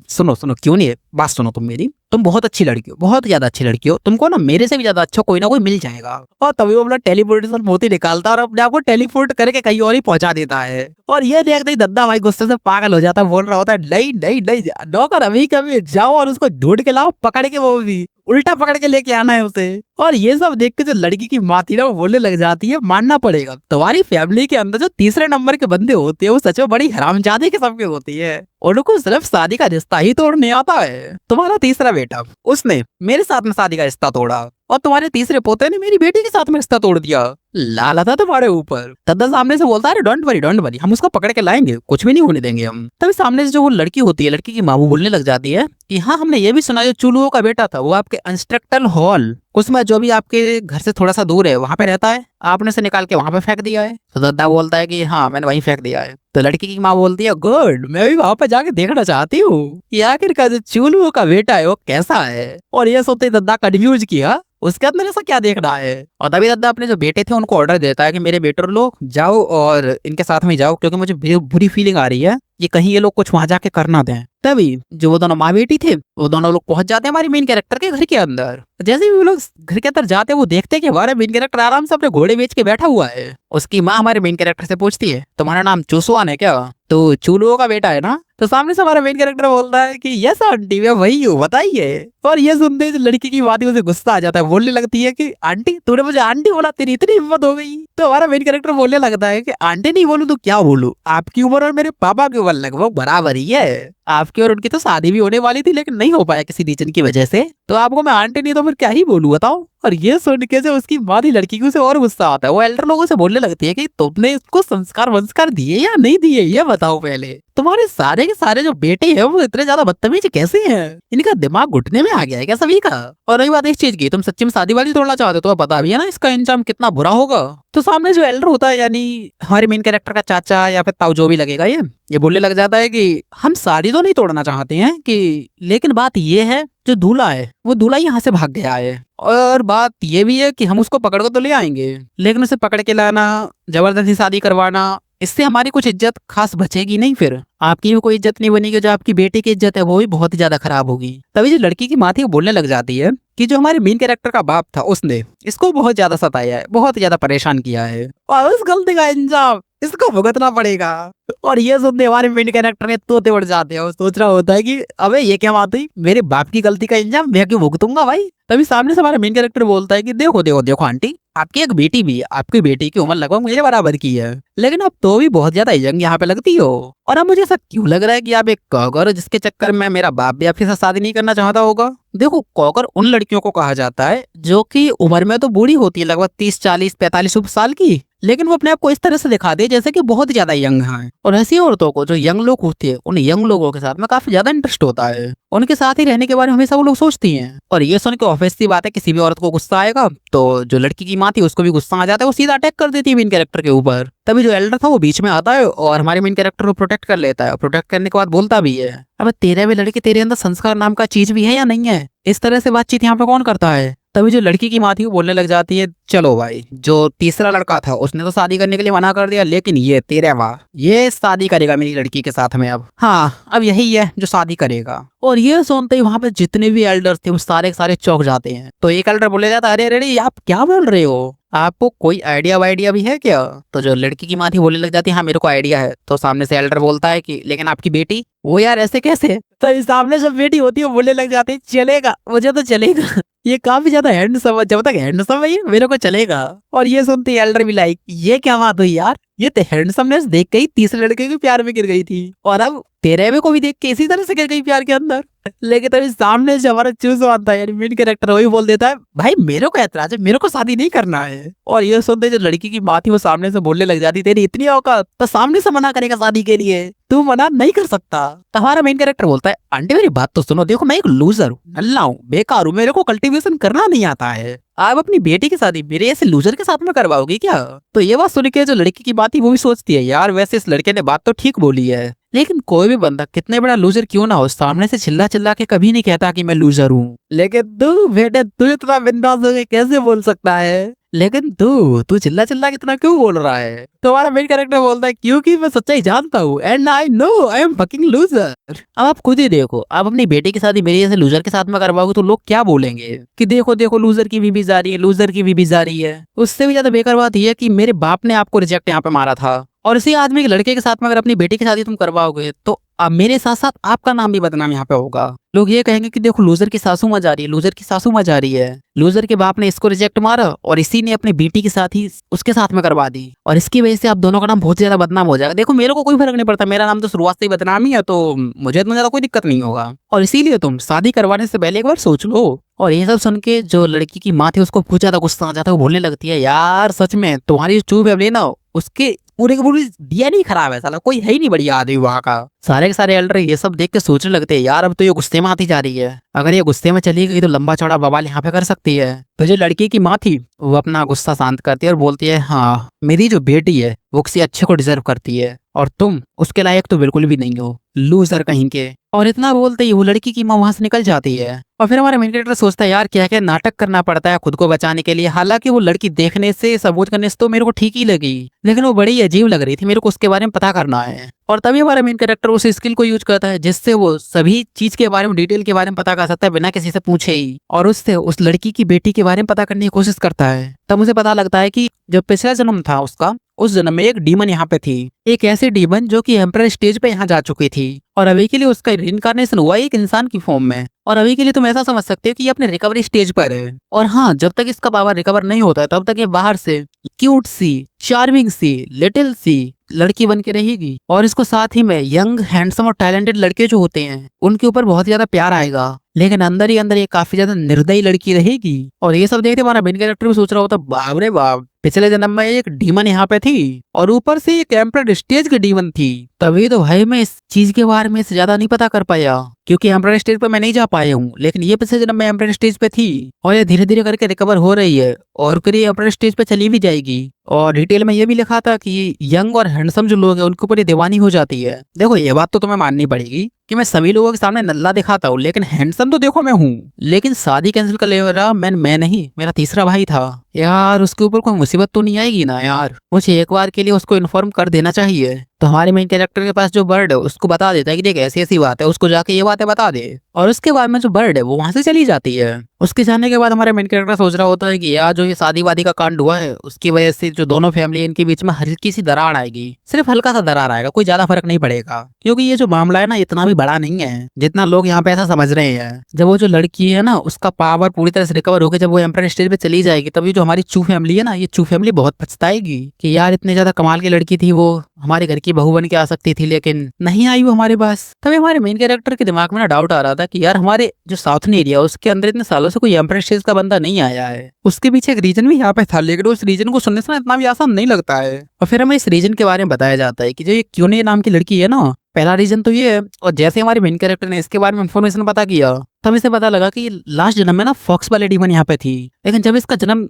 सुनो सुनो, क्यों नहीं है बात सुनो, तुम मेरी, तुम बहुत अच्छी लड़की हो, बहुत ज्यादा अच्छी लड़की हो, तुमको ना मेरे से भी ज्यादा अच्छा कोई ना कोई मिल जाएगा। और तभी वो अपना टेलीपोर्टेशन मोती निकालता है और अपने आप को टेलीपोर्ट करके कहीं और ही पहुंचा देता है। और ये देखते ही दद्दा भाई गुस्से से पागल हो जाता है, बोल रहा होता है नहीं नहीं नहीं नौकर अभी कभी जाओ और उसको ढूंढ के लाओ, पकड़ के, वो भी उल्टा पकड़ के लेके आना है उसे। और ये सब देख के जो लड़की की माँ थी ना वो बोलने लग जाती है मानना पड़ेगा तुम्हारी फैमिली के अंदर जो तीसरे नंबर के बंदे होते हैं वो सच में बड़ी हरामजादी किस्म के होती है, उनको सिर्फ शादी का रिश्ता ही तोड़ने आता है। तुम्हारा तीसरा बेटा उसने मेरे साथ में शादी का रिश्ता तोड़ा और तुम्हारे तीसरे पोते ने मेरी बेटी के साथ में रिश्ता तोड़ दिया, लाला था तुम्हारे ऊपर। दद्दा सामने से बोलता है डोंट वरी हम उसको पकड़ के लाएंगे, कुछ भी नहीं होने देंगे हम। तभी सामने से जो वो लड़की होती है, लड़की की माँ वो बोलने लग जाती है कि हाँ हमने ये भी सुना जो चुलुओं का बेटा था वो आपके इंस्ट्रक्टर हॉल उसमें जो भी आपके घर से थोड़ा सा दूर है वहां पे रहता है, आपने उसे निकाल के वहां पे फेंक दिया है। तो दद्दा बोलता है कि हाँ मैंने वहीं फेंक दिया है। तो लड़की की माँ बोलती है गुड, मैं भी वहां पे जाके देखना चाहती हूँ कि आखिरकार जो चुलुओं का बेटा है वो कैसा है। और ये सोचते दद्दा कंफ्यूज किया उसके अंदर ऐसा क्या देख रहा है। और तभी दद्दा अपने जो बेटे थे उनको ऑर्डर देता है कि मेरे बेटे लोग जाओ और इनके साथ में जाओ, क्योंकि मुझे बुरी फीलिंग आ रही है ये कहीं ये लोग कुछ वहां जाके करना दें। तभी जो वो दोनों माँ बेटी थे वो दोनों लोग पहुंच जाते हैं हमारे मेन कैरेक्टर के घर के अंदर। जैसे ही वो लोग घर के अंदर जाते हैं वो देखते हैं कि हमारा मेन कैरेक्टर आराम से अपने घोड़े बेच के बैठा हुआ है। उसकी माँ हमारे मेन कैरेक्टर से पूछती है तुम्हारा नाम चूसवान है क्या, तो चूलुओं का बेटा है ना। तो सामने से हमारा मेन कैरेक्टर बोलता है कि यस आंटी मैं वही हूँ, बताइए। और ये सुनते ही लड़की की बात उसे गुस्सा आ जाता है, बोलने लगती है कि आंटी तूने मुझे आंटी बोला, तेरी इतनी हिम्मत हो गई। तो हमारा मेन कैरेक्टर बोलने लगता है कि आंटी नहीं बोलूं तो क्या बोलूं, आपकी उम्र और मेरे पापा की उम्र लगभग बराबर ही है, आपकी और उनकी तो शादी भी होने वाली थी लेकिन नहीं हो पाया किसी रीजन की वजह से, तो आपको मैं आंटी नहीं तो फिर क्या ही बोलूं बताओ। और ये सुन के जो उसकी माँ थी लड़की की उसे और गुस्सा आता है, वो एल्डर लोगों से बोलने लगती है कि तुमने इसको संस्कार वंस्कार दिए या नहीं दिए ये बताओ पहले, तुम्हारे सारे के सारे जो बेटे हैं वो इतने ज्यादा बदतमीज कैसे हैं, इनका दिमाग घुटने में आ गया है क्या सभी का। और रही बात इस चीज की, तुम सच्ची में शादी वादी तोड़ना चाहते हो तो पता भी है ना इसका अंजाम कितना बुरा होगा। तो सामने जो एल्डर होता है यानी हमारे मेन कैरेक्टर का चाचा या फिर ताऊ जो भी लगेगा ये बोलने लग जाता है कि हम शादी तो नहीं तोड़ना चाहते हैं कि, लेकिन बात ये है जो दूल्हा है वो दूल्हा यहाँ से भाग गया है, और बात ये भी है कि हम उसको पकड़ कर तो ले आएंगे लेकिन उसे पकड़ के लाना, जबरदस्ती शादी करवाना, इससे हमारी कुछ इज्जत खास बचेगी नहीं, फिर आपकी भी कोई इज्जत नहीं बनेगी, जो आपकी बेटी की इज्जत है वो भी बहुत ही ज्यादा खराब होगी। तभी जो लड़की की माँ थी वो बोलने लग जाती है कि जो हमारे मेन कैरेक्टर का बाप था उसने इसको बहुत ज्यादा सताया है, बहुत ज्यादा परेशान किया है और उस गलती का इंजाम इसको भुगतना पड़ेगा। और ये सुनते हमारे मेन कैरेक्टर ने तोते उड़ जाते हैं, सोच रहा होता है कि अबे ये क्या बात हुई, मेरे बाप की गलती का इंजाम मैं क्यों भुगतूंगा भाई। तभी सामने से हमारा मेन कैरेक्टर बोलता है कि देखो देखो देखो आंटी, आपकी एक बेटी भी है, आपकी बेटी की उम्र लगभग मेरे बराबर की है, लेकिन अब तो भी बहुत ज्यादा यंग यहाँ पे लगती हो, और अब मुझे ऐसा क्यों लग रहा है कि आप एक कॉकर जिसके चक्कर में मेरा बाप भी आपके साथ शादी नहीं करना चाहता होगा। देखो कॉकर उन लड़कियों को कहा जाता है जो कि उम्र में तो बूढ़ी होती है, लगभग 30, 40, 45 साल की, लेकिन वो अपने आप को इस तरह से दिखा दे जैसे कि बहुत ज्यादा यंग है। और ऐसी औरतों को जो यंग लोग होती है उन यंग लोगों के साथ में काफी ज्यादा इंटरेस्ट होता है, उनके साथ ही रहने के बारे में हमेशा वो लोग सोचती हैं। और ये सुन के ऑब्वियस सी बात है किसी भी औरत को गुस्सा आएगा, तो जो लड़की की माँ थी उसको भी गुस्सा आ जाता है, वो सीधा अटैक कर देती है मेन कैरेक्टर के ऊपर। तभी जो एल्डर था वो बीच में आता है और हमारे मेन कैरेक्टर को प्रोटेक्ट कर लेता है, प्रोटेक्ट करने के बाद बोलता भी है अब तेरे भी लड़के तेरे अंदर संस्कार नाम का चीज भी है या नहीं है, इस तरह से बातचीत यहाँ पे कौन करता है। तभी जो लड़की की माँ थी वो बोलने लग जाती है चलो भाई, जो तीसरा लड़का था उसने तो शादी करने के लिए मना कर दिया, लेकिन ये तेरे वाह ये शादी करेगा मेरी लड़की के साथ में, अब हाँ अब यही है जो शादी करेगा। और ये सुनते ही वहां पे जितने भी एल्डर्स थे वो सारे के सारे चौंक जाते हैं। तो एक एल्डर बोले जाता अरे अरे आप क्या बोल रहे हो, आपको कोई आइडिया वाइडिया भी है क्या। तो जो लड़की की माँ थी बोलने लग जाती है हाँ मेरे को आइडिया है। तो सामने से एल्डर बोलता है कि लेकिन आपकी बेटी, वो यार ऐसे कैसे। तो सामने जब बेटी होती है वो बोलने लग जाती है चलेगा मुझे तो चलेगा, ये काफी ज्यादा हैंडसम है, जब तक हैंडसम है ये मेरे को चलेगा। और ये सुनते एल्डर भी लाइक, ये क्या बात हुई यार, ये तो हैंडसमनेस देख के ही तीसरे लड़के के प्यार में गिर गई थी और अब तेरे में को भी देख के इसी तरह से गिर गई प्यार के अंदर। लेकिन तभी सामने से हमारा चूसवान था यानी मेन कैरेक्टर, वही बोल देता है भाई मेरे को ऐतराज है, मेरे को शादी नहीं करना है। और ये सुनते जो लड़की की माँ थी वो सामने से बोलने लग जाती, तेरी इतनी औकात तो सामने से मना करेगा शादी के लिए, तू मना नहीं कर सकता। तो हमारा मेन कैरेक्टर बोलता है आंटी मेरी बात तो सुनो, देखो मैं एक लूजर हूँ, नल्ला हूँ, बेकार हूँ, मेरे को कल्टीवेशन करना नहीं आता है, आप अपनी बेटी की शादी मेरे ऐसे लूजर के साथ में करवाओगी क्या। तो ये बात सुन के जो लड़की की बात थी वो भी सोचती है यार वैसे इस लड़के ने बात तो ठीक बोली है, लेकिन कोई भी बंदा कितने बड़ा लूजर क्यों ना हो सामने से चिल्ला चिल्ला के कभी नहीं कहता कि मैं लूजर हूँ। लेकिन तू बेटे तू इतना बिंदास होके कैसे बोल सकता है, लेकिन तू चिल्ला चिल्ला कितना क्यों बोल रहा है। तो हमारा मेन कैरेक्टर बोलता है क्योंकि मैं सच्चाई जानता हूँ and I know I am fucking loser. अब आप खुद ही देखो, आप अपनी बेटी की शादी मेरी जैसे लूजर के साथ में करवाओगे तो लोग क्या बोलेंगे कि देखो देखो लूजर की बीवी जा रही है, लूजर की बीवी जा रही है। उससे भी ज्यादा बेकार बात यह है कि मेरे बाप ने आपको रिजेक्ट यहाँ पे मारा था और इसी आदमी के लड़के के साथ में अगर अपनी बेटी की शादी तुम करवाओगे तो अब मेरे साथ साथ आपका नाम भी बदनाम यहाँ पे होगा। लोग ये कहेंगे कि देखो लूजर की सासू माँ जा रही है, लूजर की सासू माँ जा रही है, लूजर के बाप ने इसको रिजेक्ट मारा और इसी ने अपनी बेटी के साथ ही उसके साथ में करवा दी और इसकी वजह से आप दोनों का नाम बहुत ज्यादा बदनाम हो जाएगा। देखो मेरे को कोई फर्क नहीं पड़ता, मेरा नाम तो शुरुआत से ही बदनाम ही है, तो मुझे इतना ज्यादा कोई दिक्कत नहीं होगा और इसीलिए तुम शादी करवाने से पहले एक बार सोच लो। और ये सब सुन के जो लड़की की माँ थी उसको बहुत ज्यादा गुस्सा आ जाता है, वो बोलने लगती है यार सच में तुम्हारी चूप है ना उसके पूरे के पूरी दिया नहीं खराब है, साला कोई है ही नहीं बढ़िया आदमी वहाँ का। सारे के सारे एल्डर ये सब देख के सोचने लगते हैं यार अब तो ये गुस्से में आती जा रही है, अगर ये गुस्से में चली गई तो लंबा चौड़ा बवाल यहाँ पे कर सकती है। तो जो लड़की की माँ थी वो अपना गुस्सा शांत करती है और बोलती है हाँ मेरी जो बेटी है वो किसी अच्छे को डिजर्व करती है और तुम उसके लायक तो बिल्कुल भी नहीं हो, लूजर कहीं के। और इतना बोलते ही वो लड़की की माँ वहां से निकल जाती है और फिर हमारा मेन कैरेक्टर सोचता है यार क्या क्या नाटक करना पड़ता है खुद को बचाने के लिए। हालांकि वो लड़की देखने से सबूत करने से तो मेरे को ठीक ही लगी, लेकिन वो बड़ी अजीब लग रही थी, मेरे को उसके बारे में पता करना है। और तभी हमारा मेन कैरेक्टर उस स्किल को यूज करता है जिससे वो सभी चीज के बारे में डिटेल के बारे में पता कर सकता है बिना किसी से पूछे ही, और उससे उस लड़की की बेटी के बारे में पता करने की कोशिश करता है। तब मुझे पता लगता है कि जो पिछला जन्म था उसका, उस जन्म में एक डीमन यहाँ पे थी, एक ऐसी डीमन जो कि एम्परर स्टेज पे यहाँ जा चुकी थी और अभी के लिए उसका रिइंकार्नेशन हुआ एक इंसान की फॉर्म में। और अभी के लिए तुम ऐसा समझ सकते हो कि ये अपने रिकवरी स्टेज पर है। और हाँ जब तक इसका पावर रिकवर नहीं होता है तब तक ये बाहर से क्यूट सी, चार्मिंग सी, लिटिल सी लड़की बन के रहेगी और इसको साथ ही में यंग, हैंडसम और टैलेंटेड लड़के जो होते हैं उनके ऊपर बहुत ज्यादा प्यार आएगा, लेकिन अंदर ही अंदर ये काफी ज्यादा निर्दयी लड़की रहेगी। और ये सब देखते हमारा मेन कैरेक्टर भी सोच रहा होता बाप रे बाप, पिछले जन्म में एक डीमन यहाँ पे थी और ऊपर से एक एम्परर स्टेज की डीमन थी, तभी तो भाई मैं इस चीज के बारे में ज्यादा नहीं पता कर पाया क्योंकि एम्परर स्टेज पर मैं नहीं जा पाया हूँ, लेकिन ये पिछले जन्म में एम्परर स्टेज पे थी और ये धीरे धीरे करके रिकवर हो रही है और फिर ये एम्परर स्टेज पे चली भी जाएगी। और डिटेल में ये भी लिखा था कि यंग और हैंडसम जो लोग हैं उनके ऊपर ये दीवानी हो जाती है। देखो ये बात तो तुम्हें माननी पड़ेगी कि मैं सभी लोगों के सामने नल्ला दिखाता हूँ, लेकिन हैंडसम तो देखो मैं हूँ, लेकिन शादी कैंसिल कर ले रहा मैं नहीं, मेरा तीसरा भाई था यार, उसके ऊपर कोई मुसीबत तो नहीं आएगी ना यार, मुझे एक बार के लिए उसको इन्फॉर्म कर देना चाहिए। तो हमारे मेन कैरेक्टर के पास जो बर्ड है उसको बता देता है कि देख ऐसी ऐसी बात है, उसको जाके ये बातें बता दे और उसके बाद में जो बर्ड है वो वहां से चली जाती है। उसके जाने के बाद हमारा मेन कैरेक्टर सोच रहा होता है कि यार जो ये शादी वादी का कांड हुआ है उसकी वजह से जो दोनों फैमिली इनके बीच में हल्की सी दरार आएगी, सिर्फ हल्का सा दरार आएगा, कोई ज्यादा फर्क नहीं पड़ेगा क्योंकि ये जो मामला है ना इतना भी बड़ा नहीं है जितना लोग यहाँ पे ऐसा समझ रहे हैं। जब वो जो लड़की है ना उसका पावर पूरी तरह से रिकवर होकर जब वो एम्परर स्टेज पे चली जाएगी तभी जो हमारी चू फैमिली है ना, ये चू फैमिली बहुत पछताएगी कि यार इतने ज्यादा कमाल की लड़की थी, वो हमारे घर की बहू बन के आ सकती थी लेकिन नहीं आई वो हमारे पास। तभी हमारे मेन कैरेक्टर के दिमाग में ना डाउट आ रहा था कि यार हमारे जो साउथर्न एरिया उसके अंदर इतने सालों से कोई एम्परर स्टेज का बंदा नहीं आया है, उसके पीछे एक रीजन भी यहाँ पे था, लेकिन उस रीजन को सुनने से ना इतना भी आसान नहीं लगता है। और फिर हमें इस रीजन के बारे में बताया जाता है कि जो ये क्योने नाम की लड़की है ना, पहला रीजन तो ये है। और जैसे हमारे मेन कैरेक्टर ने इसके बारे में इन्फॉर्मेशन पता किया तब इसे पता लगा कि लास्ट जन्म में ना फॉक्स वाले डीमन यहाँ पे थी, लेकिन जब इसका जन्म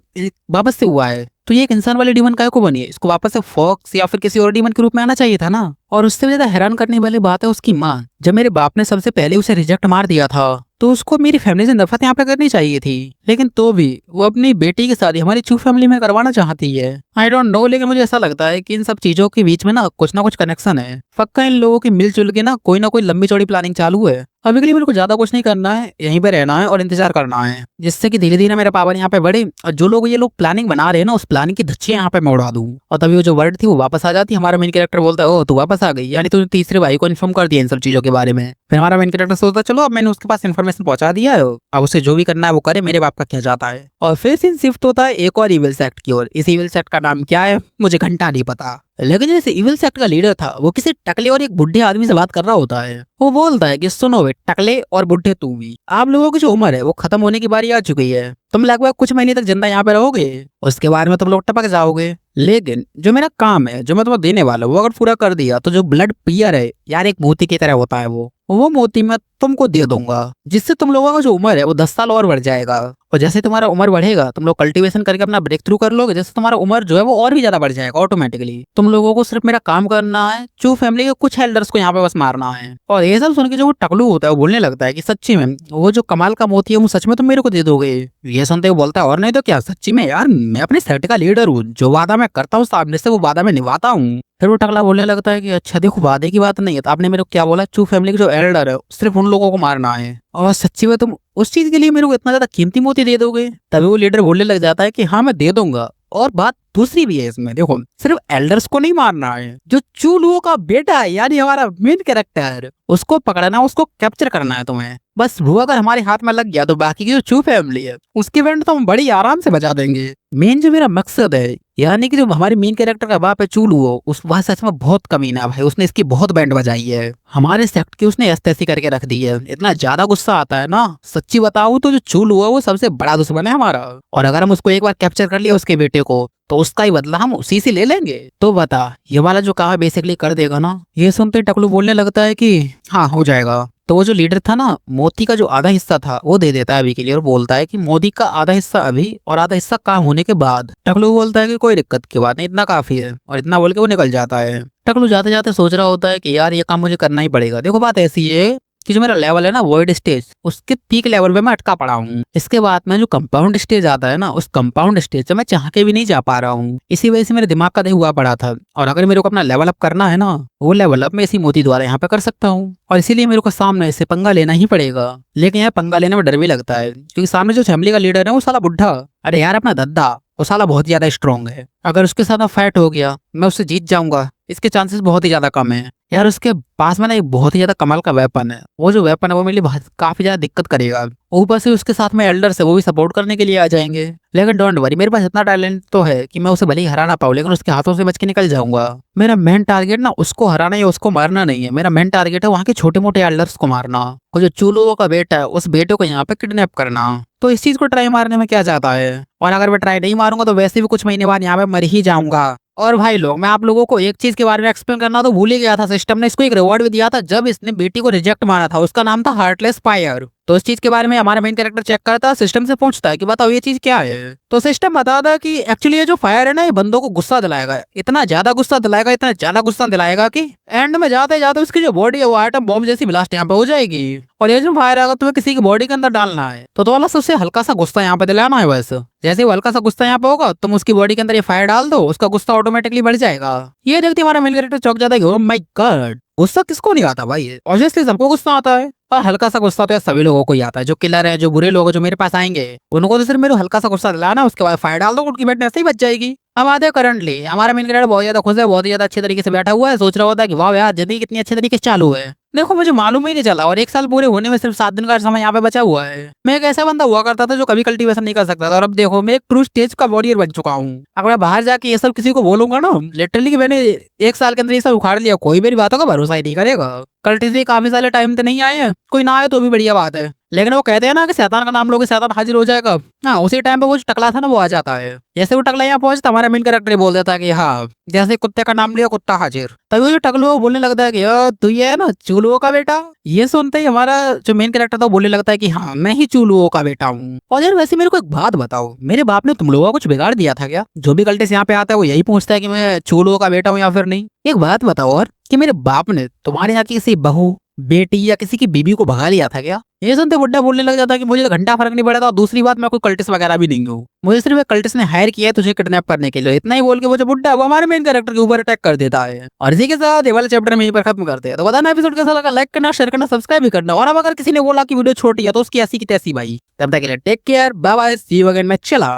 वापस से हुआ है तो ये एक इंसान वाले डीमन काय को बनी है, इसको वापस से फॉक्स या फिर किसी और डीमन के रूप में आना चाहिए था ना। और उससे ज्यादा हैरान करने वाली बात है उसकी माँ, जब मेरे बाप ने सबसे पहले उसे रिजेक्ट मार दिया था तो उसको मेरी फैमिली से नफरत यहाँ पे करनी चाहिए थी, लेकिन तो भी वो अपनी बेटी की शादी हमारी चू फैमिली में करवाना चाहती है। आई डोंट नो, लेकिन मुझे ऐसा लगता है कि इन सब चीजों के बीच में ना कुछ कनेक्शन है, पक्का इन लोगों की मिलजुल के ना कोई लंबी चौड़ी प्लानिंग चालू है। अभी के लिए मेरे को ज्यादा कुछ नहीं करना है, यहीं पे रहना है और इंतजार करना है जिससे कि धीरे धीरे मेरा पावर यहाँ पे बढ़े और जो लोग ये लोग प्लानिंग बना रहे हैं ना उस प्लानिंग की धच्चियां यहाँ पे मैं उड़ा दूं। और तभी वो जो वर्ड थी वो वापस आ जाती, हमारा मेन कैरेक्टर बोलता है ओ तू वापस आ गई, यानी तूने तीसरे भाई को इन्फॉर्म कर दिया इन सब चीजों के बारे में। फिर हमारा मेन कैरेक्टर सोचता है चलो अब मैंने उसके पास इन्फॉर्मेशन पहुंचा दिया है, अब उसे जो भी करना है वो करे, मेरे बाप का क्या जाता है। और फिर सीन शिफ्ट होता है एक और इविल सेक्ट की ओर। इस इविल सेक्ट का नाम क्या है मुझे घंटा नहीं पता, लेकिन जैसे इविल सेक्ट का लीडर था वो किसी टकले और एक बुढ़े आदमी से बात कर रहा होता है। वो बोलता है कि सुनो वे टकले और बुढ़े तुम भी, आप लोगों की जो उम्र है वो खत्म होने की बारी आ चुकी है, तुम लगभग कुछ महीने तक जिंदा यहाँ पे रहोगे, उसके बाद में तुम लोग टपक जाओगे। लेकिन जो मेरा काम है जो मैं तुम्हें देने वाला हूँ वो अगर पूरा कर दिया तो जो ब्लड पियर है यार एक मोती की तरह होता है वो मोती मैं तुमको दे दूंगा, जिससे तुम लोगों का जो उम्र है वो 10 साल और बढ़ जाएगा। और जैसे तुम्हारा उम्र बढ़ेगा तुम लोग कल्टीवेशन करके अपना ब्रेक थ्रू कर लोगे, जैसे तुम्हारा उम्र जो है वो और भी ज्यादा बढ़ जाएगा ऑटोमेटिकली। तुम लोगों को सिर्फ मेरा काम करना है, चू फैमिली के कुछ एल्डर्स को यहाँ पे बस मारना है। और ये सब सुन के जो वो टकलू होता है वो बोलने लगता है कि सच्ची में वो जो कमाल का मोती है वो सच में तुम मेरे को दे दोगे। ये सुनते हुए बोलता है और नहीं तो क्या, सच्ची में यार मैं अपने सेक्ट का लीडर हूँ, जो वादा मैं करता हूँ सामने से वो वादा मैं निभाता हूँ। फिर वो टकला बोलने लगता है कि अच्छा देखो वादे की बात नहीं है तो आपने मेरे को क्या बोला, चू फैमिली के जो एल्डर है सिर्फ उन लोगों को मारना है, और सच्ची में तुम उस चीज के लिए मेरे को इतना ज्यादा कीमती मोती दे दोगे। तभी वो लीडर बोलने लग जाता है कि हाँ मैं दे दूंगा, और बात दूसरी भी है इसमें, देखो सिर्फ एल्डर्स को नहीं मारना है, जो चूलुओ का बेटा है यानी हमारा मेन कैरेक्टर उसको पकड़ना, उसको कैप्चर करना है तुम्हें। बस वो अगर हमारे हाथ में लग गया तो बाकी की जो चू फैमिली है उसकी बैंड तो हम बड़ी आराम से बचा देंगे। मेन जो मेरा मकसद है यानी कि जो हमारे मेन कैरेक्टर का बाप है चूलुओ, उस वह सच में बहुत कमीना है भाई, उसने इसकी बहुत बैंड बजाई है, हमारे सेक्ट की उसने ऐसी करके रख दी है। इतना ज्यादा गुस्सा आता है ना, सच्ची बताऊं तो जो चूलुओ है वो सबसे बड़ा दुश्मन है हमारा, और अगर हम उसको एक बार कैप्चर कर लिया उसके बेटे को तो उसका ही बदला हम उसी से ले लेंगे। तो बता ये वाला जो कहा बेसिकली कर देगा ना। ये सुनते टकलू बोलने लगता है कि हाँ हो जाएगा। तो वो जो लीडर था ना मोती का जो आधा हिस्सा था वो दे देता है अभी के लिए, और बोलता है कि मोदी का आधा हिस्सा अभी और आधा हिस्सा काम होने के बाद। टकलू बोलता है कि कोई दिक्कत की बात नहीं, इतना काफी है, और इतना बोल के वो निकल जाता है। टकलू जाते जाते सोच रहा होता है कि यार ये काम मुझे करना ही पड़ेगा। देखो बात ऐसी है कि जो मेरा लेवल है ना वॉइड स्टेज उसके पीक लेवल पे मैं अटका पड़ा हूँ, इसके बाद में जो कंपाउंड स्टेज आता है ना उस कंपाउंड स्टेज से मैं चाह के भी नहीं जा पा रहा हूँ, इसी वजह से मेरे दिमाग का दही हुआ पड़ा था। और अगर मेरे को अपना लेवल अप करना है ना वो लेवल अप मैं इसी मोती द्वारा यहाँ पे कर सकता हूँ, और इसीलिए मेरे को सामने से पंगा लेना ही पड़ेगा। लेकिन यहाँ पंगा लेने में डर भी लगता है क्योंकि सामने जो फैमिली का लीडर है वो साला बुढ़ा, अरे यार अपना दद्दा वो साला बहुत ज्यादा स्ट्रॉन्ग है, अगर उसके साथ फाइट हो गया मैं उससे जीत जाऊंगा इसके चांसेस बहुत ही ज्यादा कम है। यार उसके पास में ना एक बहुत ही ज्यादा कमाल का वेपन है, वो जो वेपन है वो मेरे लिए काफी ज्यादा दिक्कत करेगा। ऊपर से उसके साथ में एल्डर्स है वो भी सपोर्ट करने के लिए आ जाएंगे। लेकिन डोंट वरी मेरे पास इतना टैलेंट तो है कि मैं उसे भले ही हरा ना पाऊं लेकिन उसके हाथों से बच के निकल जाऊंगा। मेरा मेन टारगेट ना उसको हराना या उसको मारना नहीं है, मेरा मेन टारगेट है वहाँ के छोटे मोटे एल्डर्स को मारना, वो जो चूलुओ का बेटा है उस बेटे को यहाँ पे किडनैप करना। तो इस चीज को ट्राई मारने में क्या जाता है, और अगर मैं ट्राई नहीं मारूंगा तो वैसे भी कुछ महीने बाद यहाँ पे मर ही जाऊंगा। और भाई लोग मैं आप लोगों को एक चीज के बारे में एक्सप्लेन करना तो भूल ही गया था, सिस्टम ने इसको एक रिवॉर्ड भी दिया था जब इसने बेटी को रिजेक्ट मारा था, उसका नाम था हार्टलेस फायर। तो इस चीज के बारे में हमारा मेन कैरेक्टर चेक करता है, सिस्टम से पूछता है कि बताओ ये चीज क्या है। तो सिस्टम बताता है कि एक्चुअली ये जो फायर है ना ये बंदों को गुस्सा दिलाएगा, इतना ज्यादा गुस्सा दिलाएगा, इतना ज्यादा गुस्सा दिलाएगा कि एंड में जाते जाते उसकी जो बॉडी है वो आइटम बॉम्ब जैसी ब्लास्ट यहाँ पे हो जाएगी। और ये जो फायर अगर तुम्हें किसी की बॉडी के अंदर डालना है तो वाला सबसे हल्का सा गुस्सा यहाँ पे दिलाना है, बस जैसे वो हल्का सा गुस्सा यहाँ पे होगा तुम उसकी बॉडी के अंदर ये फायर डाल दो, उसका गुस्सा ऑटोमेटिकली बढ़ जाएगा। ये देखते हमारा मेन कैरेक्टर चौंक जाता है कि ओह माय गॉड गुस्सा किसको नहीं आता भाई, ऑब्वियसली सबको गुस्सा आता है, और हल्का सा गुस्सा तो यार सभी लोगों को ही आता है, जो किलर है जो बुरे लोग हैं जो मेरे पास आएंगे उनको तो सिर्फ मेरे हल्का सा गुस्सा दिलाना उसके बाद फायर डाल दो उनकी बैठ ऐसे ही बच जाएगी। अब आते करंटली हमारा मेन कैरेक्टर बहुत ज्यादा खुश है, बहुत ही ज्यादा अच्छे तरीके से बैठा हुआ है, सोच रहा होता है कि वाह यार जिंदगी कितनी अच्छे तरीके से चालू है। देखो मुझे मालूम ही नहीं चला और 1 साल पूरे होने में सिर्फ 7 दिन का समय यहाँ पे बचा हुआ है। मैं एक ऐसा बंदा हुआ करता था जो कभी कल्टीवेशन नहीं कर सकता था, और अब देखो मैं एक ट्रू स्टेज का वॉरियर बन चुका हूँ। अगर मैं बाहर जाके ये सब किसी को बोलूंगा ना लिटरली कि मैंने 1 साल के अंदर ये सब उखाड़ लिया, कोई मेरी बातों का भरोसा ही नहीं करेगा। कल्टी काफी सारे टाइम तो नहीं आए हैं, कोई ना आए तो भी बढ़िया बात है, लेकिन वो कहते हैं ना कि शैतान का नाम लोगे शैतान हाजिर हो जाएगा। हाँ उसी टाइम पे वो जो टकला था ना वो आ जाता है, जैसे वो टकला यहाँ पहुंचता हमारा मेन कैरेक्टर बोल देता है कि हाँ जैसे कुत्ते का नाम लिया कुत्ता हाजिर। तभी वो जो टकलू वो बोलने लगता है कि यार तू ये है ना चूलुओ का बेटा। ये सुनते ही हमारा जो मेन कैरेक्टर था वो बोलने लगता है कि हाँ मैं ही चूलुओ का बेटा हूँ। और यार वैसे मेरे को एक बात बताओ, मेरे बाप ने तुम लोगों का कुछ बिगाड़ दिया था क्या? जो भी कल्टिस्ट यहाँ पे आता है वो यही पूछता है कि मैं चूलुओ का बेटा हूँ या फिर नहीं। एक बात बताओ और कि मेरे बाप ने तुम्हारे यहाँ की किसी बहू बेटी या किसी की बीबी को भगा लिया था क्या? ये सुनते बुड्ढा बोलने लग जाता है कि मुझे तो घंटा फर्क नहीं पड़ा था, और दूसरी बात मैं कोई कल्टिस्ट वगैरह भी नहीं हूँ, मुझे सिर्फ एक कल्टिस्ट ने हायर किया है तुझे किडनैप करने के लिए। इतना ही बोल के वो जो बुड्ढा है वो हमारे मेन कैरेक्टर के ऊपर अटैक कर देता है। और इसी के साथ ये वाला चैप्टर में यहीं पर खत्म करते हैं। तो बताना एपिसोड कैसा लगा, लाइक करना शेयर करना सब्सक्राइब भी करना, और अब अगर किसी ने बोला कि वीडियो छोटी है तो उसकी ऐसी की तैसी भाई। तब तक के लिए take care bye bye see you again, मैं चला।